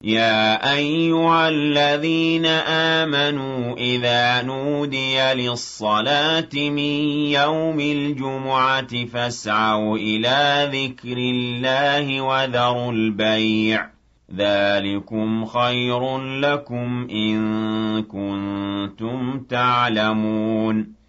يا أيها الذين آمنوا إذا نودي للصلاة من يوم الجمعة فاسعوا إلى ذكر الله وذروا البيع ذلكم خير لكم إن كنتم تعلمون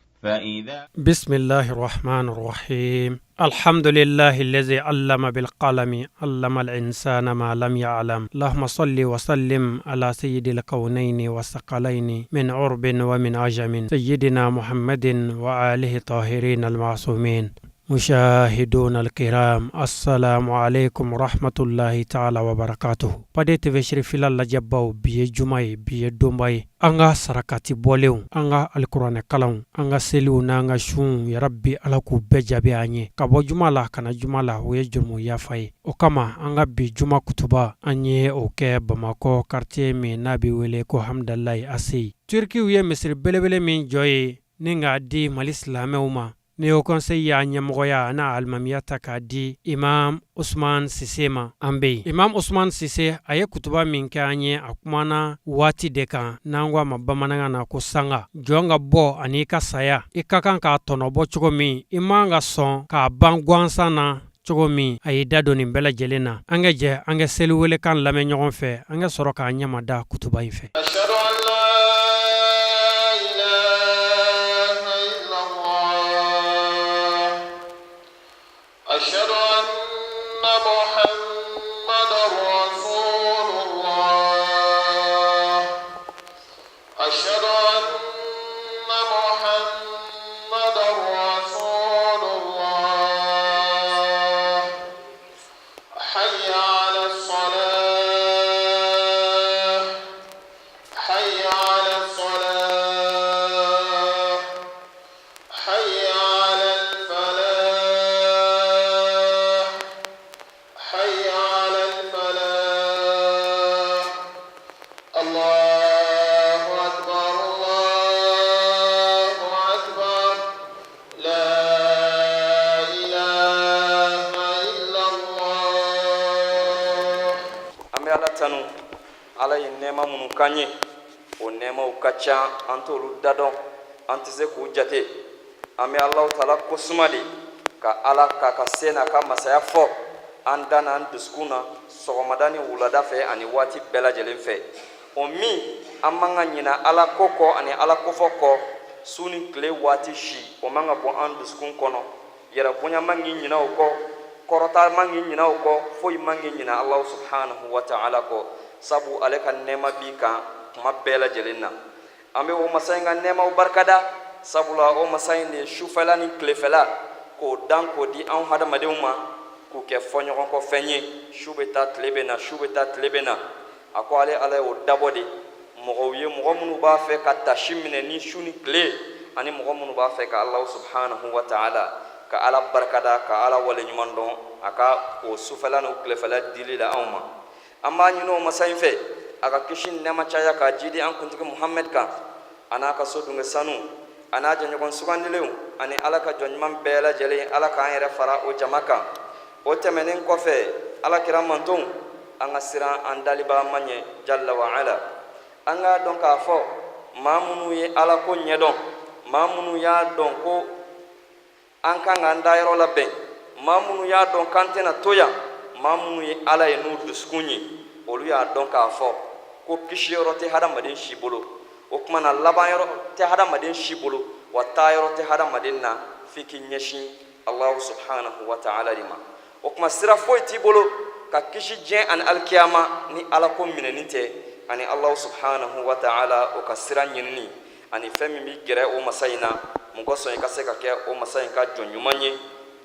بسم الله الرحمن الرحيم الحمد لله الذي علم بالقلم علم الإنسان ما لم يعلم اللهم صل وسلم على سيد الكونين والثقلين من عرب ومن عجم سيدنا محمد وآله طاهرين المعصومين مشاهدون الكرام السلام عليكم ورحمة الله تعالى وبركاته بديت بشري في الله جباو بيه جمعي بيه دومباي anga sarakati bolew anga alquran kalam anga selu na anga shun ya rabbi alaku bejabe anye kabo jumala kana jumala we jurmu ya fay o kama anga bi juma kutuba anye o ke bamako quartier mi nabi wele ko hamdallahi asi turki wiye misir belebele min joye ninga di malislamewma ne o conseil ya nyamoya na almamiyata ka di imam Usman Sisema ambe imam Usman Sise aye kutuba min kanye akumana wati deka nangwa mabamananga na kusanga jonga bo ani ka saya ikakan ka tonobo chugo mi imanga son ka bangwansa na cogo min a ye da don nin bɛɛ lajɛlen na an ka jɛ an ka seli wele kan lamɛn ɲɔgɔn fɛ an ka sɔrɔ k'a ɲamada kutuba in fɛ kanye o nema ukacha antolu dadon antise ku jate ame Allah taala ko sumali ka ala ka sena ka masaya fo andana anduskuna sogomadani wulada fe ani wati bela jelen fe o mi amanga nyina ala koko ani ala kofoko suni kle wati shi o manga bo anduskun kono yera bonya mangi nyina o ko korota mangi nyina o ko foi mangi nyina Allah subhanahu wa ta'ala ko sabu aleka nema bika mabela jelinna ambe o masayinga nema barkada sabu la o masayinde shufala ni klefela ko danko di an hada madewma ko ke fonyo ko fenye shubeta tlebena ako ale ala o dabode mogoye mogomunu ba fe ka tashimine ni shuni kle ani mogomunu ba fe ka Allah subhanahu wa ta'ala ka ala barkada ka ala wale nyumando aka o sufala no klefela dilila awma amma nyino masayin fe aka kishin nema chaya ka jidi an kuntike Muhammad ka anaka so dunga sanu anaja nyogon sugandilew ani alaka jonman bela jele alaka ayre fara o jamaka o temenen ko fe ala kiramanton anga sira andaliba manye jalla wa ala anga don ka fo mamunu ye ala ko nyedon mamunu ya don ko anka nganda yero labbe mamunu ya don kantena toya mamunu ye ala ye nu duskunyi olu ya don ka fo ko kishiyoro te hadamadin shibolo o kuma na labayoro te hadamadin shibolo wa tayoro te hadamadin na fiki nyeshi Allah subhanahu wa ta'ala lima o kuma sira foi ti bolo ka kishi jen an alkiyama ni ala ko minenite ani Allah subhanahu wa ta'ala o ka sira nyinni ani femi mi gere o masayina mugo so ka se ka ke o masayin ka jonyumanye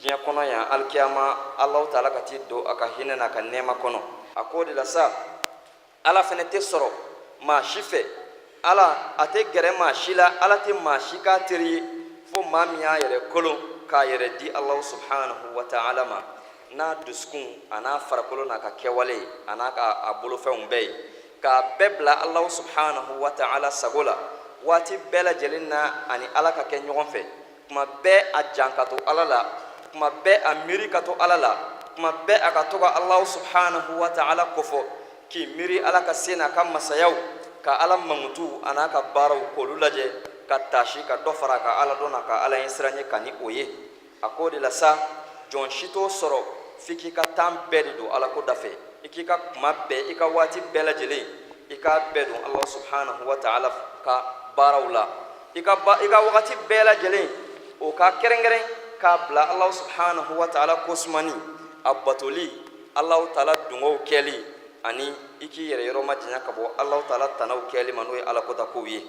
jiya kono ya alkiyama Allah ta'ala ka ti do aka hinana ka nema kono akodi la sa ala fene te soro ma shife ala ate gere ma shila ala te ma shika tiri fo mamiya yere kolon ka yere di Allah subhanahu wa ta'ala ma na duskun ana farakolo na ka kewale ana ka abulu fe umbey ka bebla Allah subhanahu wa ta'ala sagola wati bela jelinna ani ala ka ke nyogon fe kuma be a jankato ala la kuma be a mirikato ala la kuma be aka toga Allah subhanahu wa ta'ala kofo k'i miiri ala ka se n'a ka masayaw ka ala mangutu a n'a ka baaraw k'olu lajɛ ka taasi ka dɔ fara ka ala dɔn na ka ala ɲɛ siran ye ka ni o ye a k'o de la sa jɔn si t'o sɔrɔ f'i k'i ka tan bɛɛ de don ala ko da fɛ i k'i ka kuma bɛɛ i ka waati bɛɛ lajɛlen i k'a bɛɛ don ala subhanahu wa ta'ala ka baaraw la i ka wagati bɛɛ lajɛlen o ka kɛrɛnkɛrɛn k'a bila ala subhanahu wa ta'ala kosumani a batoli ala ta'ala dungow kɛli ani i k'i yɛrɛ yɔrɔ ma janya ka bɔ ala ta'ala tanaw kɛli ma n'o ye ala kota kow ye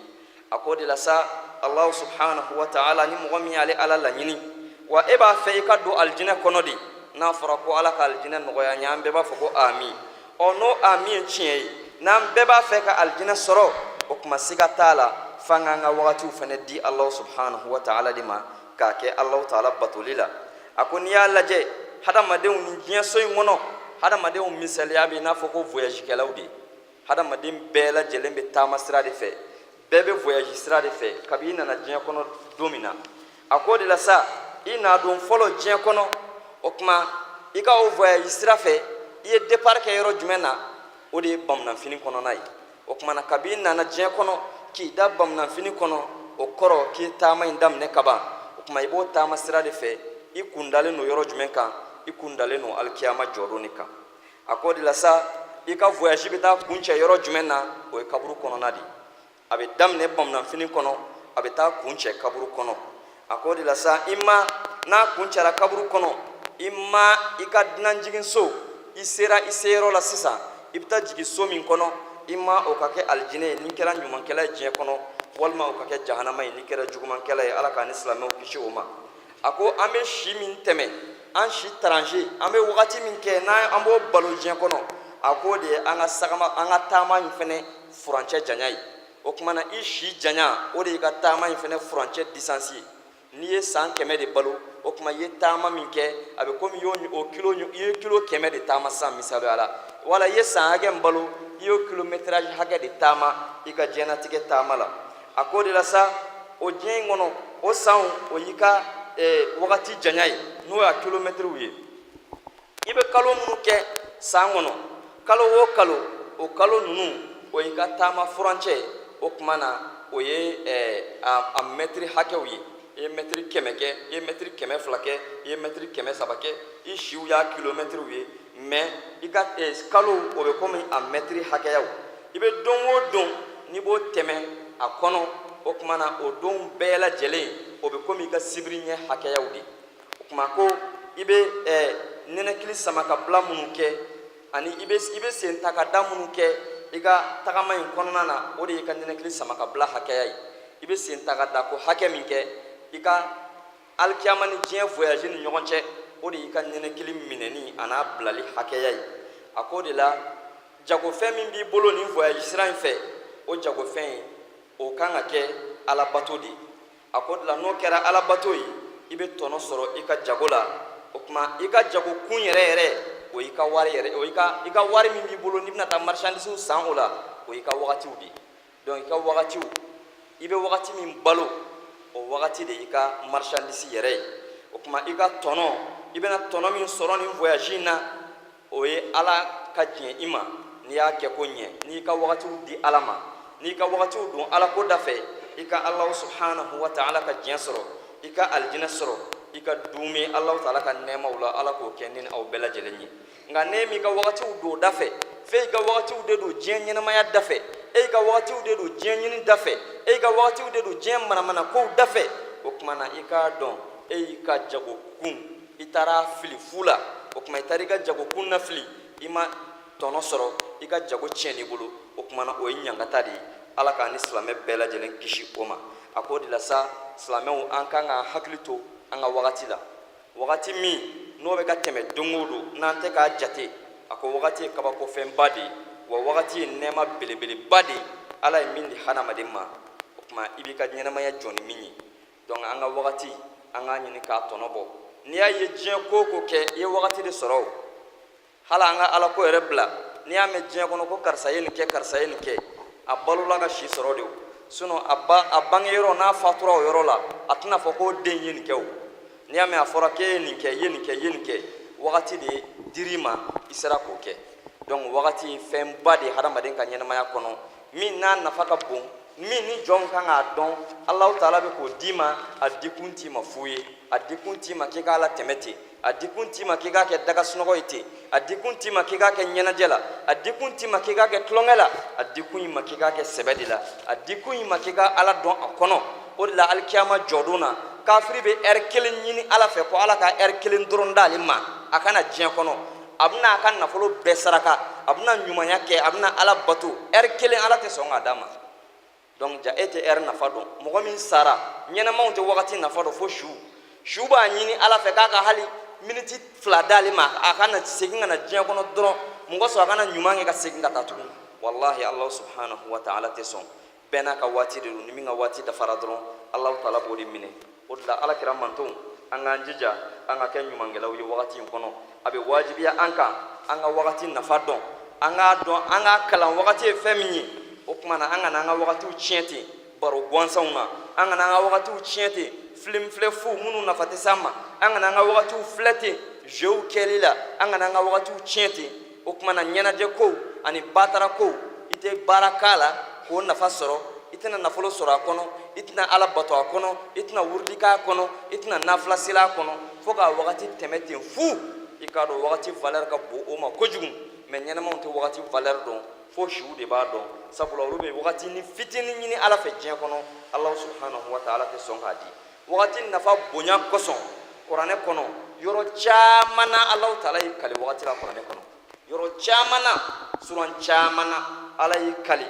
a ko de la sa ala subhanahu wa ta'ala ni mɔgɔ min y'ale ala laɲini wa e b'a fɛ i ka don alijinɛ kɔnɔ de n'a fɔra ko ala ka alijinɛ nɔgɔya ɲɛ an bɛɛ b'a fɔ ko amin n'o amin ye tiɲɛ ye n'an bɛɛ b'a fɛ ka alijinɛ sɔrɔ o kuma siga t'a la f'an k'an ka wagatiw fana di ala subhanahu wa ta'ala de ma k'a kɛ ala ta'ala batoli la a ko n'i y'a lajɛ hadamadenw ni diɲɛ so in kɔnɔ hadamadenw misaliya bɛ i n'a fɔ ko voyagekɛlaw de hadamaden bɛɛ lajɛlen bɛ taama sira de fɛ bɛɛ bɛ voyage sira de fɛ kabi i nana diɲɛ kɔnɔ don min na a ko de la sa i n'a don fɔlɔ diɲɛ kɔnɔ o kuma i ka o voyage sira fɛ i ye départ kɛ yɔrɔ jumɛn na o de ye bamunanfini kɔnɔna ye o kuma na kabi i nana diɲɛ kɔnɔ k'i da bamunanfini kɔnɔ o kɔrɔ k'i taama in daminɛ ka ban o kuma i b'o taama sira de fɛ i kun dalen no yɔrɔ jumɛn kan i kun dalen no alikiyama jɔdon de kan a ko de la sa i ka voyage bɛ taa kun cɛ yɔrɔ jumɛn na o ye kaburu kɔnɔna de a bɛ daminɛ bamunanfini kɔnɔ a bɛ taa kun cɛ kaburu kɔnɔ a ko de la sa i ma n'a kun cɛra kaburu kɔnɔ i ma i ka dunanjigin so i sera i se yɔrɔ la sisan i bɛ taa jigin so min kɔnɔ i ma o ka kɛ alijinɛ ye n'i kɛra ɲumankɛla ye diɲɛ kɔnɔ walima o ka kɛ jahanama ye n'i kɛra jugumankɛla ye ala k'an ni silamɛw kisi o ma a ko an bɛ si min tɛmɛ an si taranze an bɛ wagati min kɛ n'an b'o balo diɲɛ kɔnɔ a ko de ye an ka taama in fɛnɛ furancɛ janya ye o tuma na i si janya o de y'i ka taama in fɛnɛ furancɛ distance ye n'i ye san 100 de balo o tuma i ye taama min kɛ a bɛ komi i ye kilo 100 de taama san misaliya la wala i ye san hakɛ min balo i ye kilometrage hakɛ de taama i ka diɲɛlatigɛ taama la a ko de la sa o diɲɛ in kɔnɔ o sanw o y'i ka wagati janya ye n'o y'a kilomɛtiriw ye i bɛ kalo minnu kɛ san kɔnɔ kalo o kalo o kalo ninnu o y'i ka taama furancɛ o tuma na o ye a mɛtiri hakɛw ye i ye mɛtiri 100 kɛ i ye mɛtiri 200 kɛ i ye mɛtiri 300 kɛ i siw y'a kilomɛtiriw ye mais i ka kalo o bɛ komi a mɛtiri hakɛyaw i bɛ don o don n'i b'o tɛmɛ a kɔnɔ o tuma na o don bɛɛ lajɛlen o bɛ komi i ka sibiri ɲɛ hakɛyaw de o tuma ko i bɛ nɛnɛkili sama ka bila minnu kɛ ani i bɛ sen ta ka da minnu kɛ i ka tagama in kɔnɔna na o de y'i ka nɛnɛkili sama ka bila hakɛya ye i bɛ sen ta ka da ko hakɛ min kɛ i ka alikiyama ni diɲɛ voyage ni ɲɔgɔn cɛ o de y'i ka nɛnɛkili minɛni a n'a bilali hakɛya ye a ko de la jagofɛn min b'i bolo nin voyage sira in fɛ o jagofɛn in o kan ka kɛ alabato de a ko de la n'o kɛra alabato ye i bɛ tɔnɔ sɔrɔ i ka jago la o tuma i ka jago kun yɛrɛ yɛrɛ o y'i ka wari yɛrɛ o i ka wari min b'i bolo n'i bɛna taa marchandise san o la o y'i ka wagatiw de donc i ka wagatiw i bɛ wagati min balo o wagati de y'i ka marchandise yɛrɛ ye o tuma i ka tɔnɔ i bɛna tɔnɔ min sɔrɔ nin voyage in na o ye ala ka diɲɛ i ma n'i y'a kɛ ko ɲɛ n'i ka wagatiw di ala ma n'i ka wagatiw don ala ko da fɛ i ka ala subhanahu wa ta'ala ka diɲɛ sɔrɔ i ka alijinɛ sɔrɔ i ka duumi ala ta'ala ka nɛɛmaw la ala k'o kɛ ne ni aw bɛɛ lajɛlen ye nka ne m'i ka wagatiw don da fɛ f'e ka wagatiw de don diɲɛ ɲɛnamaya da fɛ e ka wagatiw de don diɲɛ ɲini da fɛ e ka wagatiw de don diɲɛ manamana kow da fɛ o tuma na i k'a dɔn e y'i ka jago kun i taara fili fu la o tuma i taara i ka jago kun na fili i ma tɔnɔ sɔrɔ i ka jago tiɲɛn'i bolo o tuma na o ye ɲangata de ye ala k'an ni silamɛ bɛɛ lajɛlen kisi o ma a ko de la sa silamɛw an kan ka hakili to an ka wagati la wagati min n'o bɛ ka tɛmɛ don o don n'an tɛ k'a jate a ko wagati ye kabakofɛnba de ye wa wagati ye nɛɛma belebeleba de ye ala ye min di hadamaden ma o tuma i b'i ka ɲɛnamaya jɔ ni min ye donc an ka wagati an k'a ɲini k'a tɔnɔ bɔ n'i y'a ye diɲɛ ko o ko kɛ i ye wagati de sɔrɔ o hali an ka ala ko yɛrɛ bila n'i y'a mɛn diɲɛ kɔnɔ ko karisa ye nin kɛ karisa ye nin kɛ a balola ka si sɔrɔ de o sinon a bange yɔrɔ n'a fatura o yɔrɔ la a tɛna fɔ ko den ye nin kɛ o n'i y'a mɛn a fɔra k'e ye nin kɛ i ye nin kɛ i ye nin kɛ wagati de dir'i ma i sera k'o kɛ donc wagati fɛn ba de hadamaden ka ɲɛnamaya kɔnɔ min n'a nafa ka bon min ni jɔn kan k'a dɔn Allahu taala bɛ k'o d'i ma a dikun t'i ma fu ye a dikun t'i ma k'i k'a la tɛmɛ ten a dikun t'i ma k'i k'a kɛ daga sunɔgɔ ye ten a dikun t'i ma k'i k'a kɛ ɲɛnajɛ la a dikun t'i ma k'i k'a kɛ tulonkɛ la a dikun ma k'i k'a kɛ sɛbɛ de la a dikun ma k'i ka ala dɔn a kɔnɔ o de la alikiyama jɔdon na kafiri bɛ ɛri kelen ɲini ala fɛ ko ala ka ɛri kelen dɔrɔn d'ale ma a kana diɲɛ kɔnɔ a bɛna a ka nafolo bɛɛ saraka a bɛna ɲumanya kɛ a bɛna ala bato ɛri kelen ala tɛ sɔn k'a d'a ma donc ja e tɛ ɛri nafa dɔn mɔgɔ min sara ɲɛnamaw tɛ wagati nafa dɔn fo su b'a ɲini ala fɛ k'a ka hali miniti 2 d'ale ma a kana segin ka na diɲɛ kɔnɔ dɔrɔn mɔgɔ sɔrɔ a kana ɲuman kɛ ka segin ka taa tugun wallahi Allah subhanahu wa ta'ala tɛ sɔn bɛɛ n'a ka waati de don ni min ka waati dafara dɔrɔn Allah taala b'o de minɛ o de la alakira mantonw an k'an jija an ka kɛ ɲumankɛlaw ye wagati in kɔnɔ a bɛ wajibiya an kan an ka wagati nafa dɔn an k'a dɔn an k'a kalan wagati ye fɛn min ye o tuma na an kana an ka wagatiw tiɲɛ ten baro gansanw na an kana an ka wagatiw tiɲɛ ten filenfilenfuw minnu nafa tɛ s'an ma an kana an ka wagatiw filɛ ten jeux kɛli la an kana an ka wagatiw tiɲɛ ten o tuma na ɲɛnajɛ kow ani batara kow i tɛ baara k'a la k'o nafa sɔrɔ i tɛna nafolo sɔrɔ a kɔnɔ i tɛna ala bato a kɔnɔ i tɛna wurudi k'a kɔnɔ i tɛna nafila seli a kɔnɔ fo k'a wagati tɛmɛ ten fu i k'a dɔn wagati valeur ka bon o ma kojugu mais ɲɛnamaw tɛ wagati valeur dɔn fo siw de b'a dɔn sabula olu bɛ wagati ni fitinin ɲini ala fɛ diɲɛ kɔnɔ Allah subhanahu wa ta'ala tɛ sɔn k'a di wagati nafa bonya kosɔn kuranɛ kɔnɔ yɔrɔ caman na Allah ta'ala y'i kali wagati la kuranɛ kɔnɔ yɔrɔ caman na suran caman na ala y'i kali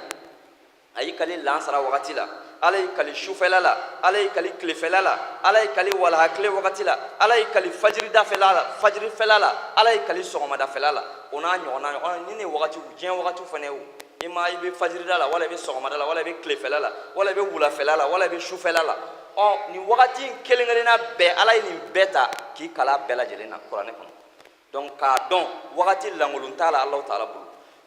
a y'i kali lansara wagati la ala y'i kali sufɛla la ala y'i kali tilefɛla la ala y'i kali walahakile wagati la ala y'i kali fajirifɛla la fajirifɛla la ala y'i kali sɔgɔmadafɛla la o n'a ɲɔgɔnna ni ne wagati diɲɛ wagati fana ye i ma i bɛ fajirida la wala i bɛ sɔgɔmada la wala i bɛ tilefɛla la wala i bɛ wulafɛla la wala i bɛ sufɛla la nin wagati in kelen-kelenna bɛɛ ala ye nin bɛɛ ta k'i kala bɛɛ lajɛlen na kuranɛ kɔnɔ donc k'a dɔn wagati lankolon t'a la Allahu taala bolo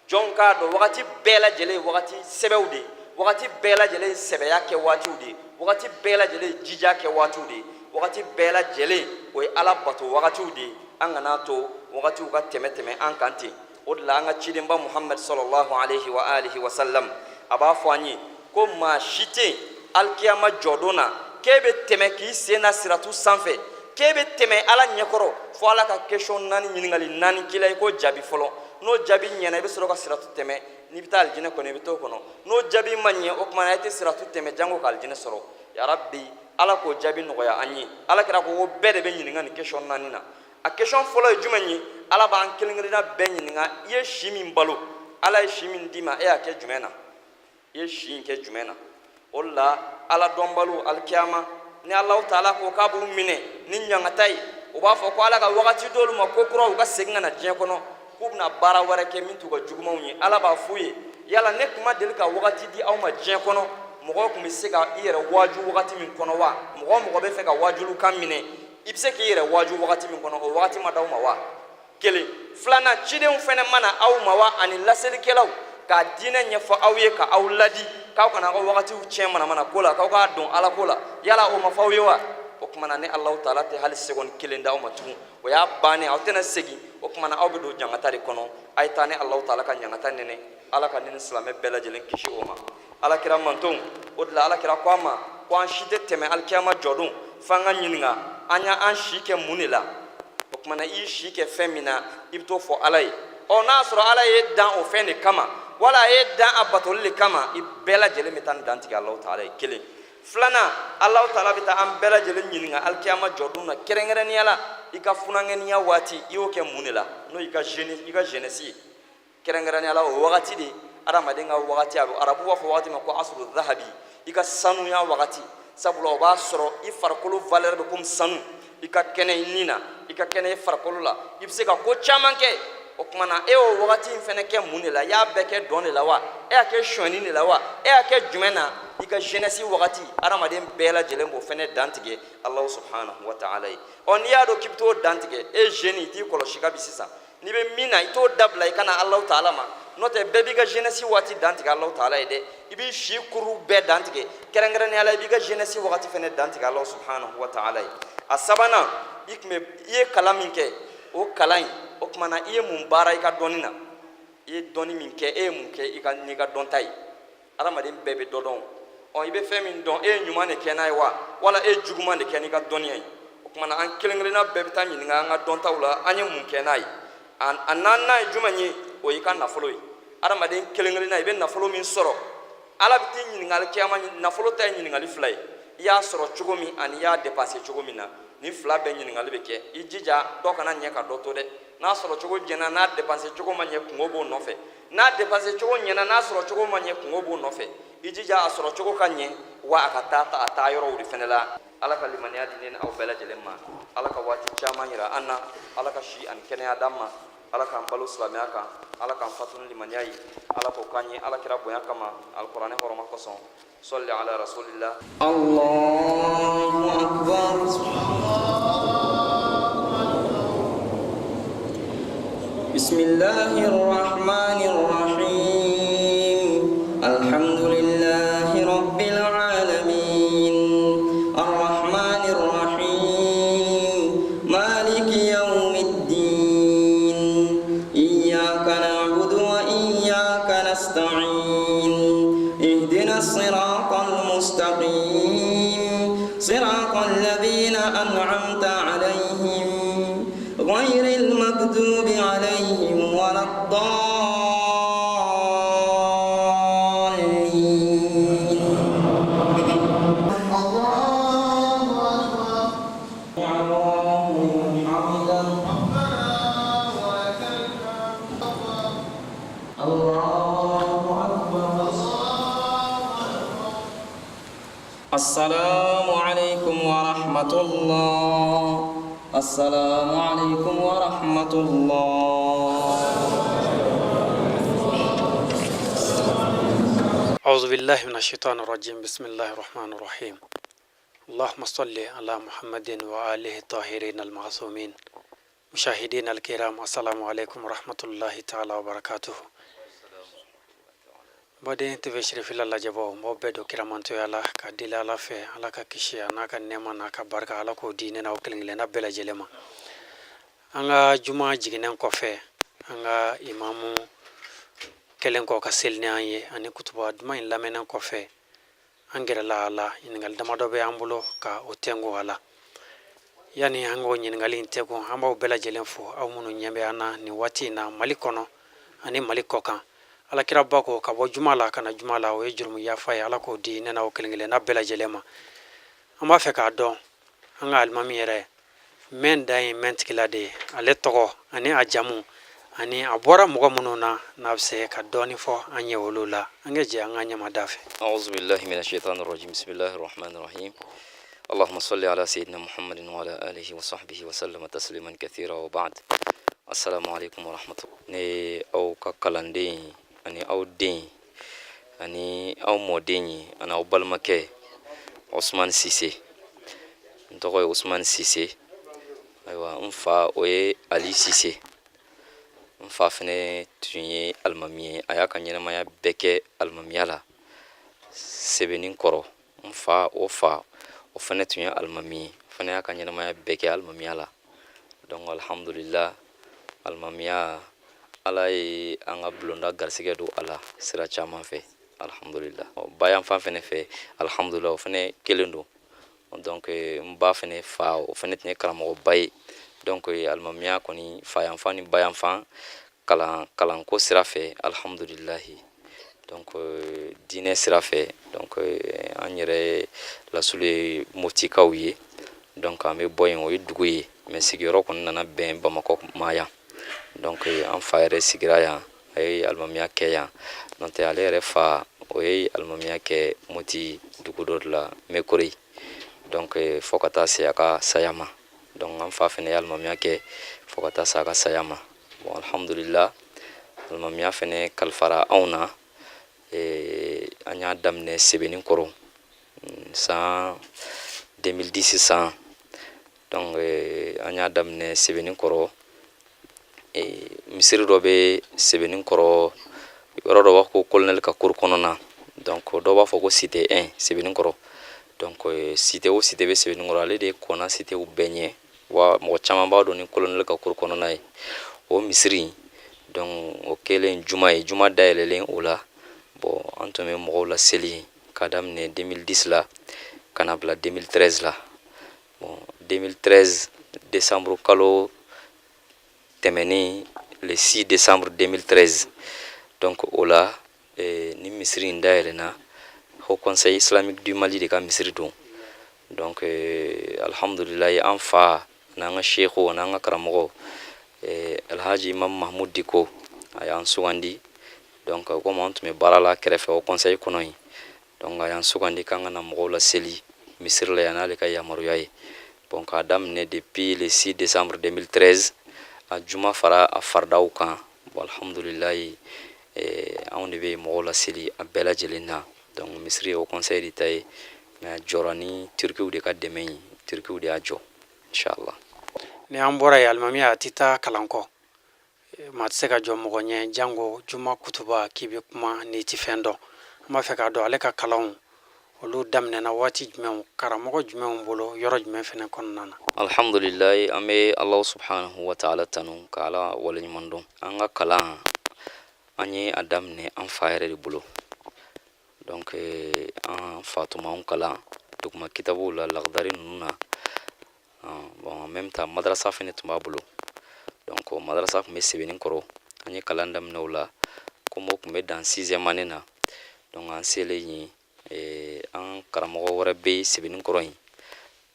jɔn k'a dɔn wagati bɛɛ lajɛlen ye wagati sɛbɛw de ye wagati bɛɛ lajɛlen ye sɛbɛya kɛ waatiw de ye wagati bɛɛ lajɛlen ye jija kɛ waatiw de ye wagati bɛɛ lajɛlen o ye ala bato wagatiw de ye an kana to wagatiw ka tɛmɛ an kan ten o de la an ka cidenba Muhammad sallallahu alaihi wa alihi wa sallam a b'a fɔ an ye ko maa si tɛ alikiyama jɔdon na k'e bɛ tɛmɛ k'i sen na siratu sanfɛ k'e bɛ tɛmɛ ala ɲɛkɔrɔ fo ala ka question 4 ɲininkali 4 k'i la i ko jaabi fɔlɔ n'o jaabi ɲɛna i bɛ sɔrɔ ka siratu tɛmɛ n'i bɛ taa alijinɛ kɔnɔ i bɛ t'o kɔnɔ n'o jaabi ma ɲɛ o tuma na i tɛ siratu tɛmɛ jango ka alijinɛ sɔrɔ ya rabbi ala k'o jaabi nɔgɔya an ye ala kɛra ko bɛɛ de bɛ ɲininka nin question 4 na a question fɔlɔ ye jumɛn ye ala b'an kelen-kelenna bɛɛ ɲininka i ye si min balo ala ye si min d'i ma e y'a kɛ jumɛn na i ye si in kɛ jumɛn na o de la ala dɔnbalo alikiyama ni Allahu taala ko k'a b'u minɛ ni ɲangata ye o b'a fɔ ko ala ka wagati d'olu ma ko kuraw u ka segin ka na diɲɛ kɔnɔ k'u bɛna baara wɛrɛ kɛ min t'u ka jugumanw ye ala b'a f'u ye yala ne tun ma deli ka wagati di aw ma diɲɛ kɔnɔ mɔgɔw tun bɛ se ka i yɛrɛ waaju wagati min kɔnɔ wa mɔgɔ bɛ fɛ ka waajulu kan minɛ i bɛ se k'i yɛrɛ waaju wagati min kɔnɔ o wagati ma d'aw ma wa kelen filanan cidenw fana mana aw ma wa ani laselikɛlaw ka diinɛ ɲɛfɔ aw ye ka aw ladi k'aw kana aw ka wagatiw tiɲɛ manamana ko la k'aw k'a dɔn ala ko la yala o ma fɔ aw ye wa o tuma na ni Allahu taala tɛ hali seconde kelen d'aw ma tugun o y'a bannen aw tɛna segin o tuma na aw bɛ don ɲangata de kɔnɔ a ye taa ni Allahu taala ka ɲangata nɛnɛ ala ka ne ni silamɛ bɛɛ lajɛlen kisi o ma alakira mantonw o de la alakira ko an ma ko an si tɛ tɛmɛ alikiyama jɔdon f'an ka ɲininka an y'an si kɛ mun de la o tuma na i y'i si kɛ fɛn min na i bɛ t'o fɔ ala ye n'a sɔrɔ ala ye dan o fɛn de kama wala a ye dan a batoli de kama i bɛɛ lajɛlen bɛ taa ni dan tigɛ Allahu taala ye kelen filanan Allahu taala bɛ taa an bɛɛ lajɛlen ɲininka alikiyama jɔdon na kɛrɛnkɛrɛnnenya la i ka funankɛniya waati i y'o kɛ mun de la n'o y'i ka jeunesse ye kɛrɛnkɛrɛnnenya la o wagati de adamaden ka wagati a bɛ arabu b'a fɔ wagati ma ko asuru zahabi i ka sanuya wagati sabula o b'a sɔrɔ i farikolo valeur bɛ komi sanu i ka kɛnɛ i nin na i ka kɛnɛ i farikolo la i bɛ se ka ko caman kɛ o tuma na e y'o wagati in fana kɛ mun de la i y'a bɛɛ kɛ dɔn de la wa e y'a kɛ sonyani de la wa e y'a kɛ jumɛn na i ka jeunesse wagati adamaden bɛɛ lajɛlen b'o fana dantigɛ Allahu subhanahu wa ta'ala ye n'i y'a dɔn k'i bɛ t'o dantigɛ e jeune i t'i kɔlɔsi kabi sisan n'i bɛ min na i t'o dabila i kana Allahu ta'ala ma n'o tɛ bɛɛ b'i ka jeunesse waati dantigɛ Allahu ta'ala ye dɛ i b'i si kuru bɛɛ dantigɛ kɛrɛnkɛrɛnnenya la i b'i ka jeunesse waati fana dantigɛ Allahu subhanahu wa ta'ala ye a sabanan i ye kalan min kɛ o kalan in o tuma na i ye mun baara i ka dɔnni na i dɔnni min kɛ e ye mun kɛ n'i ka dɔnta ye adamaden bɛɛ bɛ dɔ dɔn i bɛ fɛn min dɔn e ye ɲuman de kɛ n'a ye wa wala e ye juguman de kɛ n'i ka dɔnniya ye o kumana an kelen kelenna bɛɛ bɛ taa ɲininka an ka dɔntaw la an ye mun kɛ n'a ye a naaninan ye jumɛn ye o y'i ka nafolo ye adamaden kelen kelenna i bɛ nafolo min sɔrɔ ala bɛ t'i ɲininkali kɛ nafolo ta ye ɲininkali fila ye i y'a sɔrɔ cogo min ani i y'a dépenser cogo min na ni fila bɛɛ ɲininkali bɛ kɛ i jija dɔ kana ɲɛ ka dɔ to dɛ n'a sɔrɔ cogo jɛna n'a dépenser cogo ma ɲɛ kungo b'o nɔfɛ n'a dépenser cogo ɲɛna n'a sɔrɔ cogo ma ɲɛ kungo b'o nɔfɛ i jija a sɔrɔ cogo ka ɲɛ wa a ka taa yɔrɔw de fɛnɛ la ala ka limaniya di ne ni aw bɛɛ lajɛlen ma ala ka waati caman yira an na ala ka si ani kɛnɛya d'an ma ala k'an balo silamɛya kan ala k'an fatu ni limaniya ye ala k'o k'an ye ala kira bonya kama alikuranɛ hɔrɔma kosɔn صل على رسول الله الله أكبر بسم الله الرحمن الرحيم الحمد لله رب العالمين الرحمن الرحيم مالك يوم الدين إياك نعبد وإياك نستعين اهدنا الصراط المستقيم صراط الذين أنعمت عليهم غير المغضوب عليهم ولا الضالين الله أكبر السلام عليكم ورحمة الله السلام عليكم ورحمة الله أعوذ بالله من الشيطان الرجيم بسم الله الرحمن الرحيم اللهم صل على محمد وآله الطاهرين المعصومين مشاهدين الكرام السلام عليكم ورحمة الله تعالى وبركاته Bade TV Sheriff la jabo mo bedo kiramanto yala ka dila la fe ala ka kishi anaka nema naka barka ala ko dine na okelengele na bela jelema anga juma jiginen ko fe anga imamu kelen ko ka selni anye ani kutuba duma in lamenen ko fe angere la ala ingal damado be ambulo ka otengo ala yani hango nyingali intego amba bela jelen fo aw munu nyembe ana ni wati na malikono ani malikokan ala kira bako ka bo jumala kana jumala o ejurmu ya fay ala ko di nena o kelengele na bela jelema amba fe ka don anga almami yere men dai mentkilade ale togo ani ajamu ani abora mugo mununa nafse ka doni fo anye wolula angeje anga nyama dafe أعوذ بالله من الشيطان الرجيم بسم الله الرحمن الرحيم اللهم صل على سيدنا محمد وعلى آله وصحبه وسلم تسليما كثيرا وبعد السلام عليكم ورحمة الله ني أو ككلندين ani aw den ani aw mɔden ye ani aw balimakɛ Ousmane Cissé n tɔgɔ ye Ousmane Cissé ayiwa n fa o ye Ali Cissé n fa fɛnɛ tun ye alimami ye a y'a ka ɲɛnamaya bɛɛ kɛ alimamiya la sɛbɛnni kɔrɔ n fa o fɛnɛ tun ye alimami ye o fɛnɛ y'a ka ɲɛnamaya bɛɛ kɛ alimamiya la donc alhamdulillah alimamiya ala ye an ka bulonda garisɛgɛ don ala sira caman fɛ alhamdulillah bayan fan fɛnɛ fɛ alhamdulillah o fɛnɛ kelen don donc n ba fɛnɛ fa o fɛnɛ tun ye karamɔgɔba ye donc alimamiya kɔni fayanfan ni bayanfan kalanko sira fɛ alhamdulillah donc diinɛ sira fɛ donc an yɛrɛ lasulu ye motikaw ye donc an bɛ bɔ yen o ye dugu ye mais sigiyɔrɔ kɔni nana bɛn bamakɔ ma yan donc an fa yɛrɛ sigira yan a ye alimamiya kɛ yan n'o tɛ ale yɛrɛ fa o ye alimamiya kɛ moti dugu dɔ de la mekori donc fo ka taa se a ka saya ma donc an fa fɛnɛ ye alimamiya kɛ fo ka taa se a ka saya ma bon alhamdulillah alimamiya fɛnɛ kalifara anw na an y'a daminɛ sɛbɛnni kɔrɔ san 2010 san donc an y'a daminɛ sɛbɛnni kɔrɔ misiri dɔ bɛ sɛbɛnni kɔrɔ yɔrɔ dɔ b'a fɔ ko colonel ka cour kɔnɔna donc dɔw b'a fɔ ko cité 1 sɛbɛnni kɔrɔ donc cité o cité bɛ sɛbɛnni kɔrɔ ale de kɔnna cité u bɛɛ ɲɛ wa mɔgɔ caman b'a dɔn ni colonel ka cour kɔnɔna ye o misiri donc o kɛlen juma ye juma dayɛlɛlen o la bon an tun bɛ mɔgɔw la seli ka daminɛ 2010 la ka na bila 2013 la bon 2013 décembre kalo tɛmɛnen le 6 décembre 2013 donc o la ni misiri in dayɛlɛna Haut Conseil islamique du Mali de ka misiri don donc alhamdulilayi an fa n'an ka sheikhu n'an ka karamɔgɔ Alhaji Imam Mahmud Diko a y'an sugandi donc comme an tun bɛ baara la kɛrɛfɛ Haut Conseil kɔnɔ yen donc a y'an sugandi k'an ka na mɔgɔw la seli misiri la yan n'ale ka yamaruya ye bon k'a daminɛ depuis le 6 décembre 2013 a juma fara a faridaw kan bon alhamdulilayi anw de bɛ mɔgɔw la seli a bɛɛ lajɛlen na donc misiri ye Haut Conseil de ta ye mais a jɔra ni turkiw de ka dɛmɛ ye turkiw de y'a jɔ inshallah. ni an bɔra ye alimami a ti taa kalan kɔ maa tɛ se ka jɔ mɔgɔ ɲɛ jango juma kutuba k'i bɛ kuma n'i ti fɛn dɔn an b'a fɛ k'a dɔn ale ka kalanw olu daminɛna waati jumɛnw karamɔgɔ jumɛnw bolo yɔrɔ jumɛn fɛnɛ kɔnɔna na. Alhamdulilayi an bɛ Alahu subhanahu wa ta'ala tanu ka Ala waleɲuman dɔn an ka kalan an ye a daminɛ an fa yɛrɛ de bolo donc an fa tun b'anw kalan duguma kitabuw la lagdari ninnu na bon en même temps madrasa fɛnɛ tun b'a bolo donc madrasa tun bɛ Sebenikɔrɔ an ye kalan daminɛ o la comme o tun bɛ dan 6e année na donc an selen yen an karamɔgɔ wɛrɛ bɛ Sebenikɔrɔ yen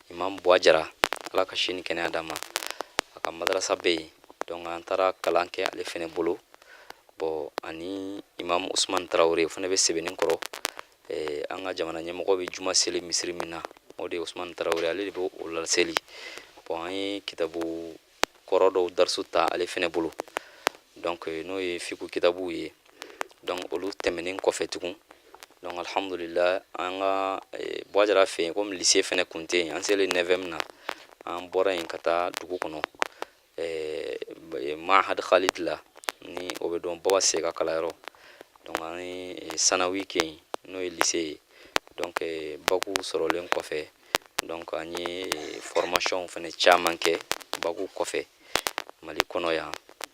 Imam Buwajara Ala ka si ni kɛnɛya d'a ma a ka madrasa bɛ yen donc an taara kalan kɛ ale fɛnɛ bolo bon ani Imam Usman Tarawele o fɛnɛ bɛ Sebenikɔrɔ an ka jamana ɲɛmɔgɔ bɛ juma seli misiri min na o de ye Usman Tarawele ale de bɛ o la seli bon an ye kitabu kɔrɔ dɔw darisu ta ale fɛnɛ bolo donc n'o ye fiku kitabuw ye donc olu tɛmɛnen kɔfɛ tugun donc alhamdulillah an ka Buwajara fɛ yen comme lycée fɛnɛ kun tɛ yen an selen 9e na an bɔra yen ka taa dugu kɔnɔ Mahad Khalid la ni o bɛ dɔn Baba Se ka kalanyɔrɔ donc an ye sanawi kɛ yen n'o ye lycée ye donc baku sɔrɔlen kɔfɛ donc an ye formation fɛnɛ caman kɛ baku kɔfɛ Mali kɔnɔ yan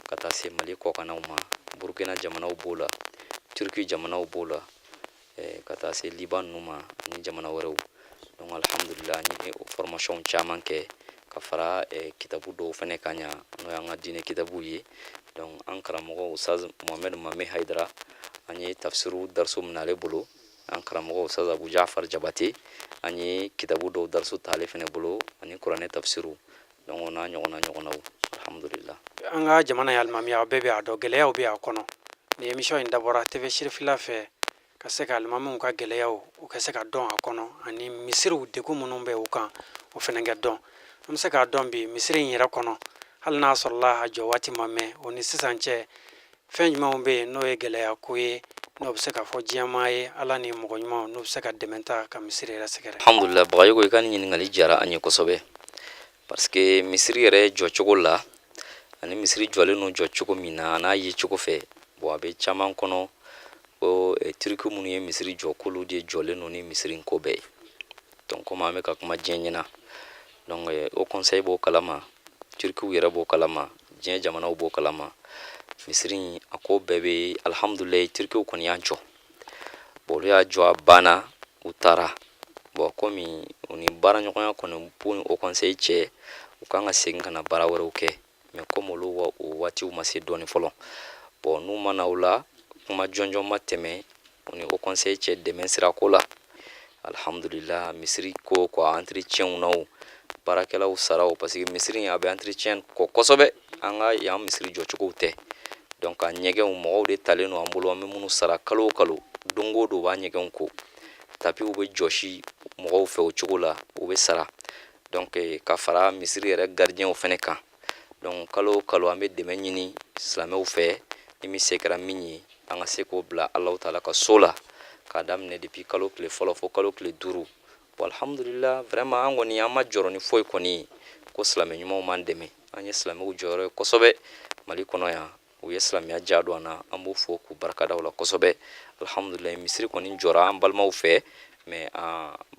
ka taa se Mali kɔkanaw ma Burkina jamanaw b'o la Turki jamanaw b'o la ka taa se Liban ninnu ma ani jamana wɛrɛw donc alhamdulillah an ye formation caman kɛ ka fara kitabu dɔw fɛnɛ kan ɲa n'o y'an ka diinɛ kitabuw ye donc an karamɔgɔ Ustaz Mohamed Mame Haidara an ye tafsiru darisu min ale bolo an karamɔgɔ Ustaz Abu Jafar Jabate an ye kitabu dɔw darisu ta ale fɛnɛ bolo ani kuranɛ tafsiru donc o n'a ɲɔgɔnnaw alhamdulillah. an ka jamana ye alimami aw bɛɛ bɛ a dɔn gɛlɛyaw bɛ a kɔnɔ ni émission in dabɔra TV Sirifila fɛ ka se ka alimamiw ka gɛlɛyaw u ka se ka dɔn a kɔnɔ ani misiriw degun minnu bɛ u kan o fɛnɛ kɛ dɔn an bɛ se k'a dɔn bi misiri in yɛrɛ kɔnɔ hali n'a sɔrɔla a jɔ waati ma mɛn o ni sisan cɛ fɛn jumɛnw bɛ yen n'o ye gɛlɛya ko ye n'o bɛ se ka fɔ diɲɛmaa ye Ala ni mɔgɔ ɲumanw n'u bɛ se ka dɛmɛ ta ka misiri yɛrɛ sɛgɛrɛ. Alhamdulillah Bagayogo i ka nin ɲininkali diyara an ye kosɛbɛ parce que misiri yɛrɛ jɔcogo la ani misiri jɔlen no jɔcogo min na a n'a ye cogo fɛ bon a bɛ caman kɔnɔ ko turki minnu ye misiri jɔ k'olu de jɔlen no ni misiri ko bɛɛ ye donc comme an bɛ ka kuma diɲɛ ɲɛna donc Haut Conseil b'o kalama turkiw yɛrɛ b'o kalama diɲɛ jamanaw b'o kalama misiri a ko bɛɛ bɛ alhamdulillah turkiw kɔni y'a jɔ bon olu y'a jɔ a banna u taara bon komi u ni baaraɲɔgɔnya kɔni b'u ni Haut Conseil cɛ u kan ka segin ka na baara wɛrɛw kɛ mais comme olu o waatiw ma se dɔɔni fɔlɔ bon n'u ma na o la kuma jɔnjɔn ma tɛmɛ u ni Haut Conseil cɛ dɛmɛ sirako la alhamdulillah misiri ko ka entretien na o baarakɛlaw saraw parce que misiri a bɛ entretien kɔ kosɛbɛ an ka yan misiri jɔcogow tɛ donc a ɲɛgɛnw mɔgɔw de talen no an bolo an bɛ minnu sara kalo o kalo don o don u b'a ɲɛgɛnw ko tapiw bɛ jɔsi mɔgɔw fɛ o cogo la u bɛ sara donc ka fara misiri yɛrɛ gardien fɛnɛ kan donc kalo o kalo an bɛ dɛmɛ ɲini silamɛw fɛ ni min se kɛra min ye an ka se k'o bila Alahu Taala ka so la k'a daminɛ depuis kalo tile fɔlɔ fo kalo tile 5 bon alhamdulillah vraiment an kɔni an ma jɔrɔ ni foyi kɔni ye ko silamɛ ɲumanw m'an dɛmɛ an ye silamɛw jɔyɔrɔ ye kosɛbɛ Mali kɔnɔ yan u ye silamɛya diya don an na an b'u fo k'u barika da o la kosɛbɛ alhamdulillah misiri kɔni jɔra an balimaw fɛ mais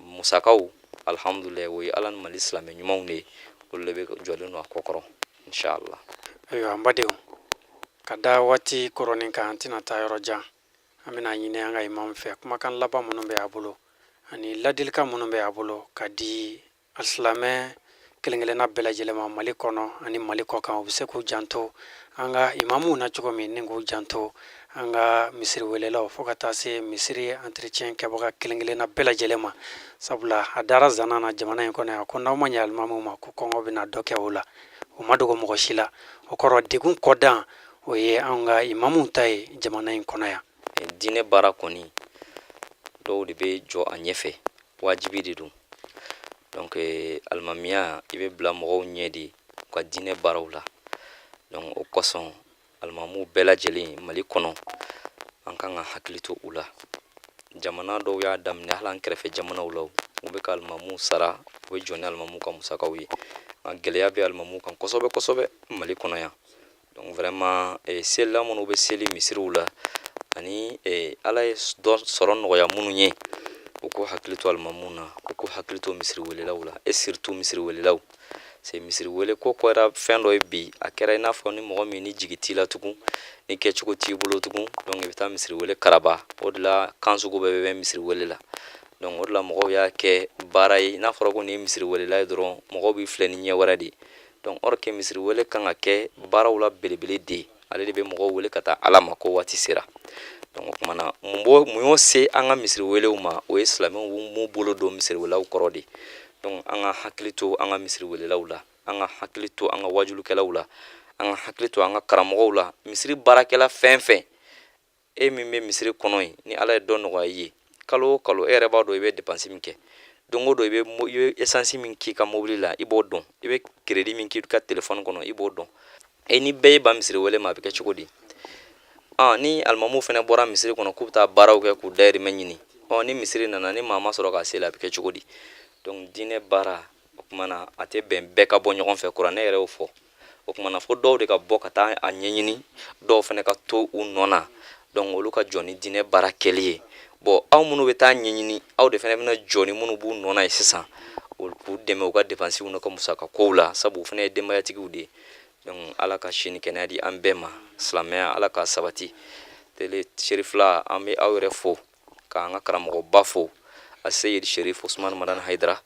musakaw alhamdulillah o ye Ala ni Mali silamɛ ɲumanw de ye olu de bɛ jɔlen don a kɔ kɔrɔ inshallah. ayiwa n badenw ka da waati koronin kan an tɛna taa yɔrɔ jan an bɛna ɲini an ka imam fɛ kumakan laban minnu bɛ a bolo ani ladilikan minnu bɛ a bolo ka di alisilamɛ kelen-kelenna bɛɛ lajɛlen ma Mali kɔnɔ ani Mali kɔkan u bɛ se k'u janto an ka imamuw na cogo min ni k'u janto an ka misiri welelaw fo ka taa se misiri entretien kɛbaga kelen-kelenna bɛɛ lajɛlen ma sabula a dara zana na jamana in kɔnɔ yan ko n'aw ma ɲɛ alimamuw ma ko kɔngɔ bɛna dɔ kɛ o la o ma dogo mɔgɔ si la o kɔrɔ degun kɔdan o ye an ka imamuw ta ye jamana in kɔnɔ yan diinɛ baara kɔni dɔw de bɛ jɔ a ɲɛfɛ wajibi de don donc alimamiya i bɛ bila mɔgɔw ɲɛ de u ka diinɛ baaraw la donc o kosɔn alimamuw bɛɛ lajɛlen Mali kɔnɔ an kan ka hakili to u la jamana dɔw y'a daminɛ hali an kɛrɛfɛ jamanaw la u bɛ ka alimamuw sara u bɛ jɔ ni alimamuw ka musakaw ye a gɛlɛya bɛ alimamuw kan kosɛbɛ kosɛbɛ Mali kɔnɔ yan donc vraiment selila minnu bɛ seli misiriw la ani ala ye dɔ sɔrɔ nɔgɔya minnu ye u ko hakili to alimamuw na u ko hakili to misiri welelaw la et surtout misiri welelaw c'est misiri wele ko kɛra fɛn dɔ ye bi a kɛra i n'a fɔ ni mɔgɔ min ni jigi t'i la tugun ni kɛcogo t'i bolo tugun donc i bɛ taa misiri wele karaba o de la kan sugu bɛɛ bɛ misiri wele la donc o de la mɔgɔw y'a kɛ baara ye n'a fɔra ko nin ye misiri welela ye dɔrɔn mɔgɔw b'i filɛ ni ɲɛ wɛrɛ de donc or que misiri wele kan ka kɛ baaraw la belebele de ale de bɛ mɔgɔw wele ka taa ala ma ko waati sera donc o kumana mun y'o se an ka misiri welew ma o ye silamɛw m'u bolo don misiri welew kɔrɔ de donc an ka hakili to an ka misiri welelaw la an ka hakili to an ka wajulukɛlaw la an ka hakili to an ka karamɔgɔw la misiri baarakɛla fɛn fɛn e min bɛ misiri kɔnɔ yen ni ala ye dɔ nɔgɔya i ye kalo o kalo e yɛrɛ b'a dɔn i bɛ dépense min kɛ don o don i bɛ essence min k'i ka mobili la i b'o dɔn i bɛ crédit min k'i ka téléphone kɔnɔ i b'o dɔn ni bɛɛ ye ba misiri wele ma a bɛ kɛ cogo di ni alimamuw fana bɔra misiri kɔnɔ k'u bɛ taa baaraw kɛ k'u dayirimɛ ɲini ni misiri nana ni maa ma sɔrɔ k'a seli a bɛ kɛ cogo di donc diinɛ baara o kumana a tɛ bɛn bɛɛ ka bɔ ɲɔgɔn fɛ kuranɛ yɛrɛ y'o fɔ o kumana fo dɔw de ka bɔ ka taa a ɲɛɲini dɔw fana ka to u nɔ na donc olu ka jɔ ni diinɛ baara kɛli ye bon aw minnu bɛ taa ɲɛɲini aw de fana bɛna jɔ ni minnu b'u nɔ na ye sisan k'u dɛmɛ u ka dépenses n'u ka musakakow la sabu u fana ye denbayatigiw de ye donc ala ka sini kɛnɛya di an bɛɛ ma silamɛya ala ka sabati tele sherifla an bɛ aw yɛrɛ fo k'an ka karamɔgɔba fo a seyid sherif usman madan haidara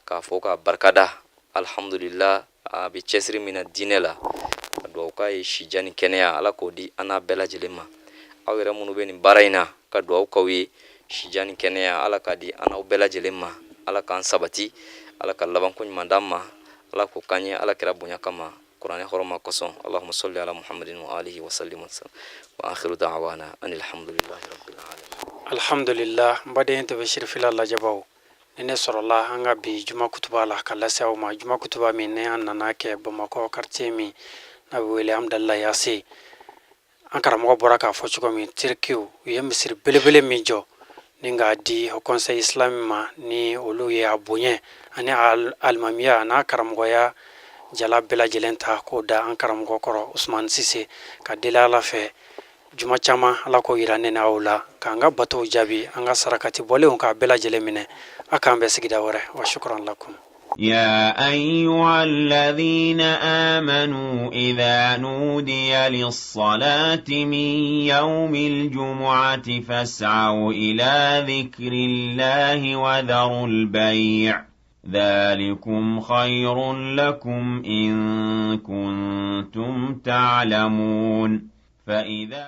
k'a fɔ ka barikada alhamdulillah a bɛ cɛsiri min na diinɛ la ka dugawu k'a ye sija ni kɛnɛya ala k'o di an n'a bɛɛ lajɛlen ma aw yɛrɛ minnu bɛ nin baara in na ka dugawu k'aw ye sija ni kɛnɛya ala k'a di an n'aw bɛɛ lajɛlen ma ala k'an sabati ala ka labanko ɲuman d'an ma ala k'o k'an ye ala kɛra bonya kama kuranɛ hɔrɔma kosɔn allahumma salli ala muhammadin wa alihi wa sallim wa akhiru da'wana anil hamdulillahi rabbil alamin alhamdulillah baden to be shirfila lajabaw ne sɔrɔla an ka bi juma kutuba la ka lase aw ma juma kutuba min ne an nana kɛ Bamakɔ quartier min n'a bɛ wele Amdalahi Yase an karamɔgɔ bɔra k'a fɔ cogo min Turkiw u ye misiri belebele min jɔ ni k'a di o conseil islamique ma ni olu ye a bonya ani alimamiya n'a karamɔgɔya jala bɛɛ lajɛlen ta k'o da an karamɔgɔ kɔrɔ Usman Sise ka deli ala fɛ juma caman ala k'o yira ne n'aw la k'an ka batow jaabi an ka sarakati bɔlenw k'a bɛɛ lajɛlen minɛ a k'an bɛɛ sigida wɛrɛ wa shukran lakum يا أيها الذين آمنوا إذا نودي للصلاة من يوم الجمعة فاسعوا إلى ذكر الله وذروا البيع ذلكم خير لكم إن كنتم تعلمون فإذا